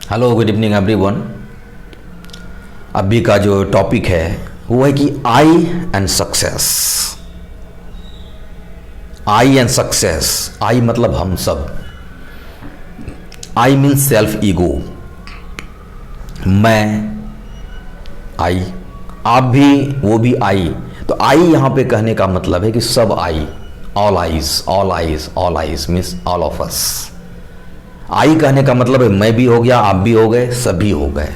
Hello, good evening everyone. अभी का जो टॉपिक है वो है कि I and success. I and success. I मतलब हम सब। I means self ego. मैं, आई, आप भी, वो भी आई। तो आई यहां पे कहने का मतलब है कि सब I, all I's, all I's, all I's means all of us. I कहने का मतलब है मैं भी हो गया, आप भी हो गए, सभी हो गए।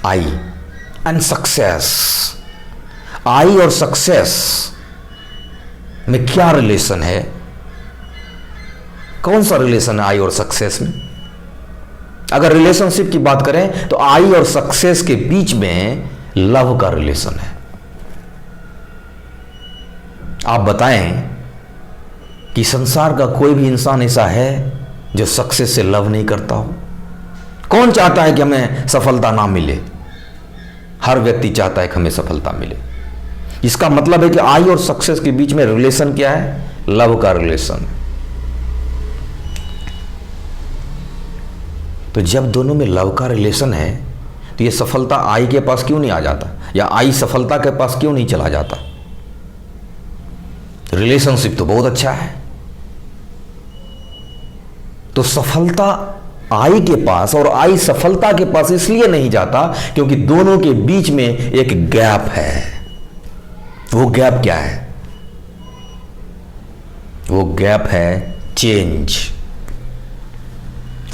आई एंड सक्सेस। आई और सक्सेस में क्या रिलेशन है? कौन सा रिलेशन है आई और सक्सेस में? अगर रिलेशनशिप की बात करें तो आई और सक्सेस के बीच में लव का रिलेशन है। आप बताएं कि संसार का कोई भी इंसान ऐसा है जो सक्सेस से लव नहीं करता हो? कौन चाहता है कि हमें सफलता ना मिले? हर व्यक्ति चाहता है कि हमें सफलता मिले। इसका मतलब है कि आई और सक्सेस के बीच में रिलेशन क्या है? लव का रिलेशन। तो जब दोनों में लव का रिलेशन है तो ये सफलता आई के पास क्यों नहीं आ जाता, या आई सफलता के पास क्यों नहीं चला जाता? रिलेशनशिप तो बहुत अच्छा है। तो सफलता आई के पास और आई सफलता के पास इसलिए नहीं जाता क्योंकि दोनों के बीच में एक गैप है। वो गैप क्या है? वो गैप है चेंज।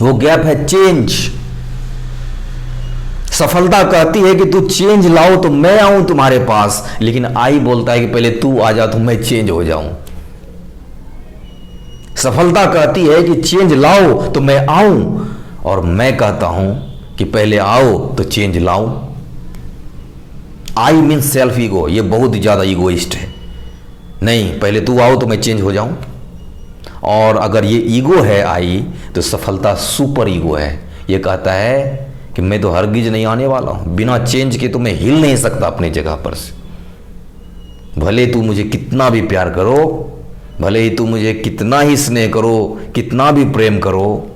वो गैप है चेंज। सफलता कहती है कि तू चेंज लाओ तो मैं आऊं तुम्हारे पास, लेकिन आई बोलता है कि पहले तू आ जा तो मैं चेंज हो जाऊं। सफलता कहती है कि चेंज लाओ तो मैं आऊं, और मैं कहता हूं कि पहले आओ तो चेंज लाऊं। I mean self ego. ये बहुत ज्यादा ईगोइस्ट है। नहीं, पहले तू आओ तो मैं चेंज हो जाऊं। और अगर ये ईगो है आई, तो सफलता सुपर ईगो है। ये कहता है कि मैं तो हरगिज नहीं आने वाला हूं, बिना चेंज के तो मैं हिल नहीं सकता अपनी जगह पर से। भले तू मुझे कितना भी प्यार करो, भले ही तू मुझे कितना ही स्नेह करो, कितना भी प्रेम करो,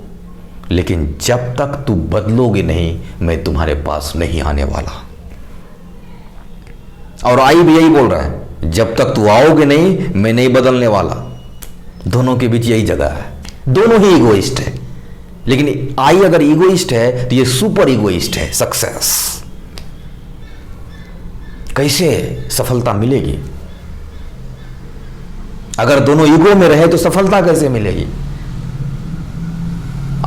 लेकिन जब तक तू बदलोगे नहीं, मैं तुम्हारे पास नहीं आने वाला। और आई भी यही बोल रहा है, जब तक तू आओगे नहीं, मैं नहीं बदलने वाला। दोनों के बीच यही जगह है। दोनों ही इगोइस्ट है, लेकिन आई अगर इगोइस्ट है तो ये सुपर इगोइस्ट है, सक्सेस। कैसे सफलता मिलेगी? अगर दोनों ईगो में रहे तो सफलता कैसे मिलेगी?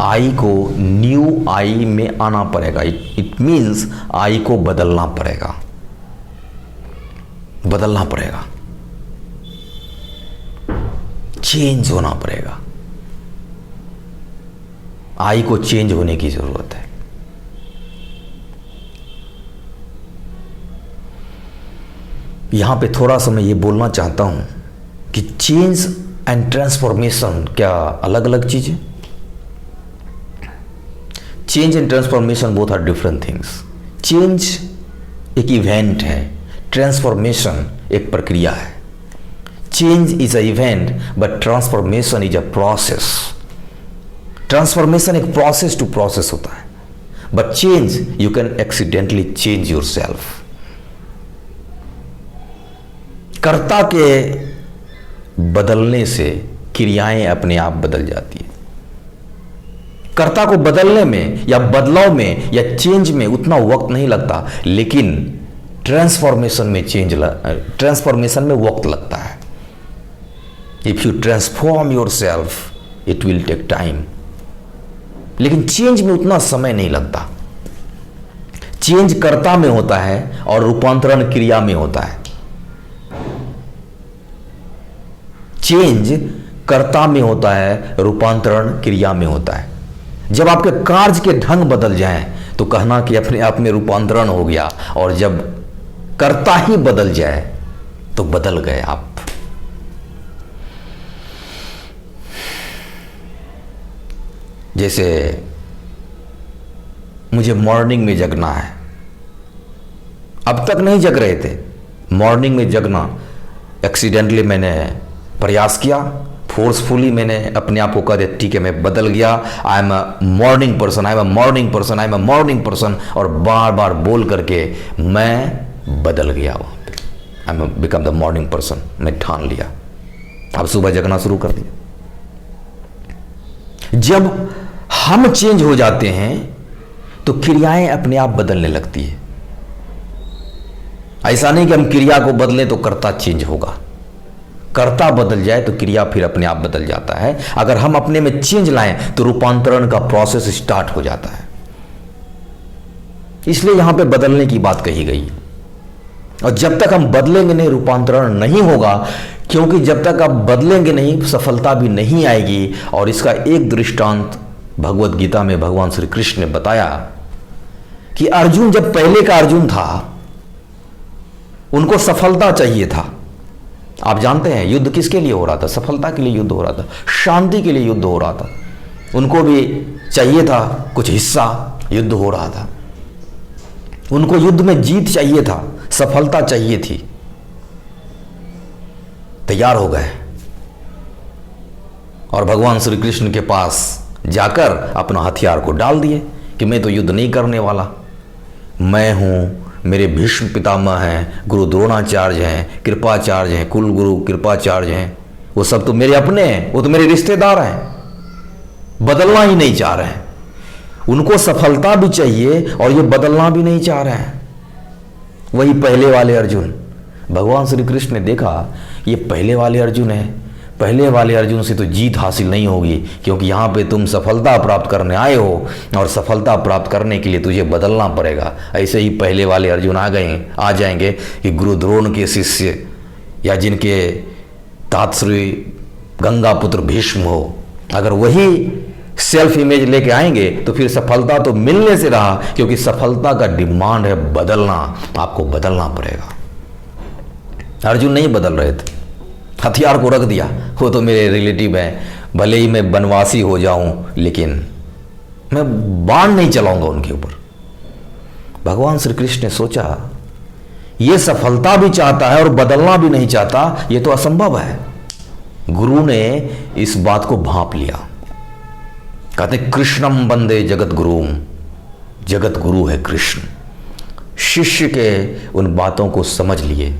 आई को न्यू आई में आना पड़ेगा। इट मीन्स आई को बदलना पड़ेगा, बदलना पड़ेगा, चेंज होना पड़ेगा। आई को चेंज होने की जरूरत है। यहां पे थोड़ा सा मैं ये बोलना चाहता हूं कि चेंज एंड ट्रांसफॉर्मेशन क्या अलग अलग चीजें? Change and transformation both are different things. Change एक इवेंट है, ट्रांसफॉर्मेशन एक प्रक्रिया है। Change is a event but transformation is a process. Transformation एक प्रोसेस टू प्रोसेस होता है, but change you can accidentally change your self. कर्ता के बदलने से क्रियाएं अपने आप बदल जाती है। कर्ता को बदलने में या बदलाव में या चेंज में उतना वक्त नहीं लगता, लेकिन ट्रांसफॉर्मेशन में वक्त लगता है। If you transform yourself it will take time, लेकिन चेंज में उतना समय नहीं लगता। चेंज कर्ता में होता है और रूपांतरण क्रिया में होता है। चेंज कर्ता में होता है, रूपांतरण क्रिया में होता है। जब आपके कार्य के ढंग बदल जाएं तो कहना कि अपने आप में रूपांतरण हो गया, और जब कर्ता ही बदल जाए तो बदल गए आप। जैसे मुझे मॉर्निंग में जगना है, अब तक नहीं जग रहे थे, मॉर्निंग में जगना एक्सीडेंटली मैंने प्रयास किया, फोर्सफुली मैंने अपने आप को कह दिया ठीक है मैं बदल गया, I am a morning person, I am a morning person, I am a morning person, और बार बार बोल करके मैं बदल गया वहाँ पे, I am become the morning person, मैं ठान लिया। अब सुबह जगना शुरू कर दिया। जब हम चेंज हो जाते हैं तो क्रियाएं अपने आप बदलने लगती है। ऐसा नहीं कि हम क्रिया को बदलें तो कर्ता चेंज होगा, कर्ता बदल जाए तो क्रिया फिर अपने आप बदल जाता है। अगर हम अपने में चेंज लाएं तो रूपांतरण का प्रोसेस स्टार्ट हो जाता है। इसलिए यहां पे बदलने की बात कही गई। और जब तक हम बदलेंगे नहीं रूपांतरण नहीं होगा, क्योंकि जब तक आप बदलेंगे नहीं सफलता भी नहीं आएगी। और इसका एक दृष्टांत भगवत गीता में भगवान श्री कृष्ण ने बताया कि अर्जुन जब पहले का अर्जुन था उनको सफलता चाहिए था। आप जानते हैं युद्ध किसके लिए हो रहा था? सफलता के लिए युद्ध हो रहा था, शांति के लिए युद्ध हो रहा था। उनको भी चाहिए था कुछ हिस्सा, युद्ध हो रहा था, उनको युद्ध में जीत चाहिए था, सफलता चाहिए थी। तैयार हो गए और भगवान श्री कृष्ण के पास जाकर अपना हथियार को डाल दिए कि मैं तो युद्ध नहीं करने वाला, मैं हूं, मेरे भीष्म पितामह हैं, गुरु द्रोणाचार्य हैं, कृपाचार्य हैं, कुल गुरु कृपाचार्य हैं, वो सब तो मेरे अपने हैं, वो तो मेरे रिश्तेदार हैं। बदलना ही नहीं चाह रहे हैं, उनको सफलता भी चाहिए और ये बदलना भी नहीं चाह रहे हैं। वही पहले वाले अर्जुन। भगवान श्री कृष्ण ने देखा ये पहले वाले अर्जुन हैं, पहले वाले अर्जुन से तो जीत हासिल नहीं होगी, क्योंकि यहाँ पे तुम सफलता प्राप्त करने आए हो और सफलता प्राप्त करने के लिए तुझे बदलना पड़ेगा। ऐसे ही पहले वाले अर्जुन आ जाएंगे कि गुरु द्रोण के शिष्य या जिनके तातश्री गंगापुत्र भीष्म हो, अगर वही सेल्फ इमेज लेके आएंगे तो फिर सफलता तो मिलने से रहा, क्योंकि सफलता का डिमांड है बदलना, आपको बदलना पड़ेगा। अर्जुन नहीं बदल रहे थे, हथियार को रख दिया, वो तो मेरे रिलेटिव हैं, भले ही मैं वनवासी हो जाऊं लेकिन मैं बाण नहीं चलाऊंगा उनके ऊपर। भगवान श्री कृष्ण ने सोचा ये सफलता भी चाहता है और बदलना भी नहीं चाहता, ये तो असंभव है। गुरु ने इस बात को भांप लिया। कहते कृष्णम वंदे जगत गुरुम, जगत गुरु है कृष्ण। शिष्य के उन बातों को समझ लिए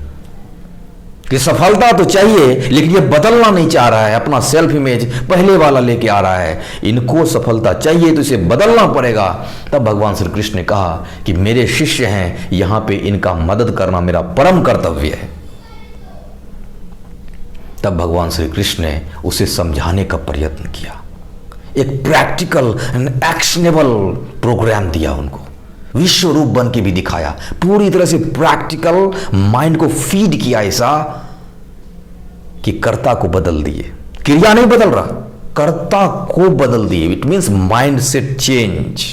कि सफलता तो चाहिए लेकिन ये बदलना नहीं चाह रहा है, अपना सेल्फ इमेज पहले वाला लेके आ रहा है। इनको सफलता चाहिए तो इसे बदलना पड़ेगा। तब भगवान श्री कृष्ण ने कहा कि मेरे शिष्य हैं, यहां पे इनका मदद करना मेरा परम कर्तव्य है। तब भगवान श्री कृष्ण ने उसे समझाने का प्रयत्न किया, एक प्रैक्टिकल एंड एक्शनेबल प्रोग्राम दिया उनको, विश्व रूप बन के भी दिखाया, पूरी तरह से प्रैक्टिकल माइंड को फीड किया ऐसा कि कर्ता को बदल दिए। क्रिया नहीं बदल रहा, कर्ता को बदल दिए। It means mind set change,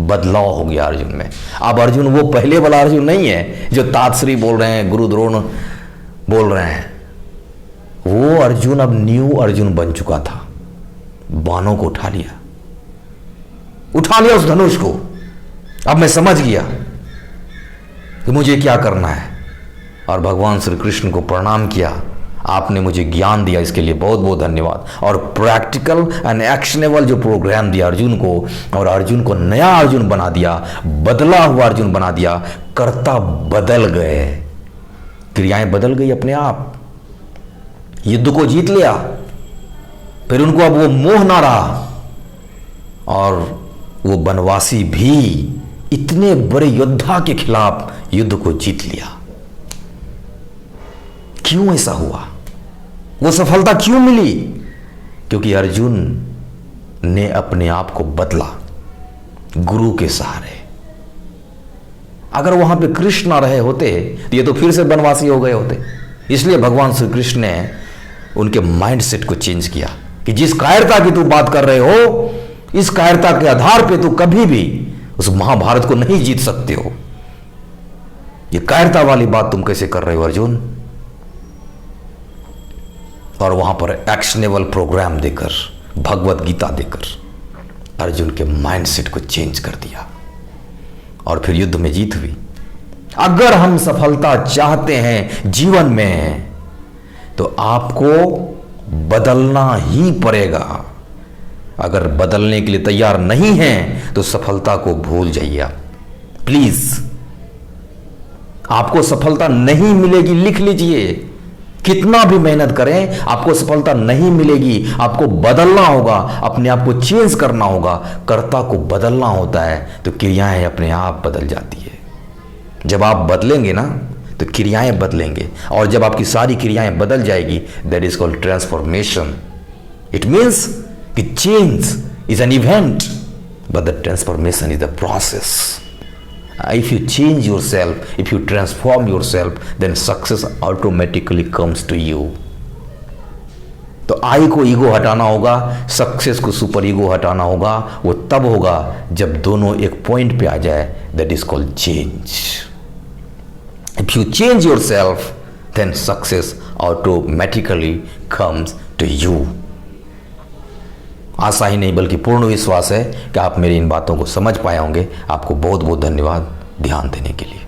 बदलाव हो गया अर्जुन में। अब अर्जुन वो पहले वाला अर्जुन नहीं है जो तातश्री बोल रहे हैं, गुरु द्रोण बोल रहे हैं। वो अर्जुन अब न्यू अर्जुन बन चुका था। बाणों को उठा लिया उस धनुष को। अब मैं समझ गया कि मुझे क्या करना है, और भगवान श्री कृष्ण को प्रणाम किया। आपने मुझे ज्ञान दिया, इसके लिए बहुत बहुत धन्यवाद। और प्रैक्टिकल एंड एक्शनेबल जो प्रोग्राम दिया अर्जुन को, और अर्जुन को नया अर्जुन बना दिया, बदला हुआ अर्जुन बना दिया। कर्ता बदल गए, क्रियाएं बदल गई अपने आप, युद्ध को जीत लिया। फिर उनको अब वो मोह ना रहा, और वो वनवासी भी इतने बड़े योद्धा के खिलाफ युद्ध को जीत लिया। क्यों ऐसा हुआ? वो सफलता क्यों मिली? क्योंकि अर्जुन ने अपने आप को बदला गुरु के सहारे। अगर वहां पे कृष्ण ना रहे होते तो ये तो फिर से वनवासी हो गए होते। इसलिए भगवान श्री कृष्ण ने उनके माइंडसेट को चेंज किया कि जिस कायरता की तू बात कर रहे हो, इस कायरता के आधार पे तू कभी भी उस महाभारत को नहीं जीत सकते हो। ये कायरता वाली बात तुम कैसे कर रहे हो अर्जुन? और वहां पर एक्शनेबल प्रोग्राम देकर, भगवत गीता देकर अर्जुन के माइंडसेट को चेंज कर दिया, और फिर युद्ध में जीत हुई। अगर हम सफलता चाहते हैं जीवन में, तो आपको बदलना ही पड़ेगा। अगर बदलने के लिए तैयार नहीं हैं तो सफलता को भूल जाइए आप प्लीज। आपको सफलता नहीं मिलेगी, लिख लीजिए। कितना भी मेहनत करें आपको सफलता नहीं मिलेगी। आपको बदलना होगा, अपने आप को चेंज करना होगा। कर्ता को बदलना होता है तो क्रियाएं अपने आप बदल जाती है। जब आप बदलेंगे ना तो क्रियाएं बदलेंगे, और जब आपकी सारी क्रियाएं बदल जाएगी, that is called transformation. It means कि change is an event but the transformation is the process. If you change yourself, if you transform yourself, then success automatically comes to you. तो आई को ईगो हटाना होगा, success को super ego हटाना होगा। वो तब होगा जब दोनों एक पॉइंट पे आ जाए, that is called change. If you change your self then success automatically comes to you. आशा ही नहीं बल्कि पूर्ण विश्वास है कि आप मेरी इन बातों को समझ पाए होंगे। आपको बहुत बहुत धन्यवाद ध्यान देने के लिए।